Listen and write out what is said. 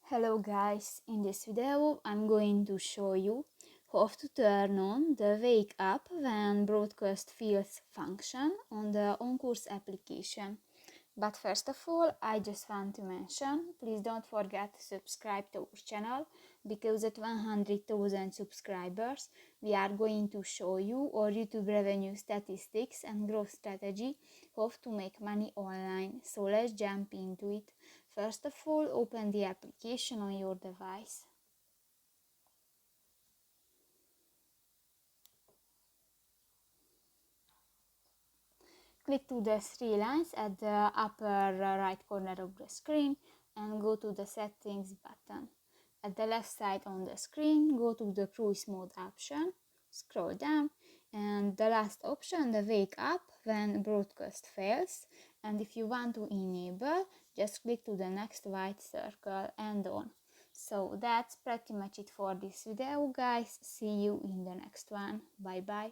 Hello guys, in this video I'm going to show you how to turn on the wake up when broadcast fails function on the OnCourse application. But first of all, I just want to mention, please don't forget to subscribe to our channel, because at 100,000 subscribers we are going to show you our YouTube revenue statistics and growth strategy, how to make money online. So let's jump into it. First of all, open the application on your device. Click to the three lines at the upper right corner of the screen and go to the settings button. At the left side on the screen, go to the cruise mode option, scroll down, and the last option, the wake up when broadcast fails. And if you want to enable, just click to the next white circle and on. So that's pretty much it for this video, guys. See you in the next one. Bye bye.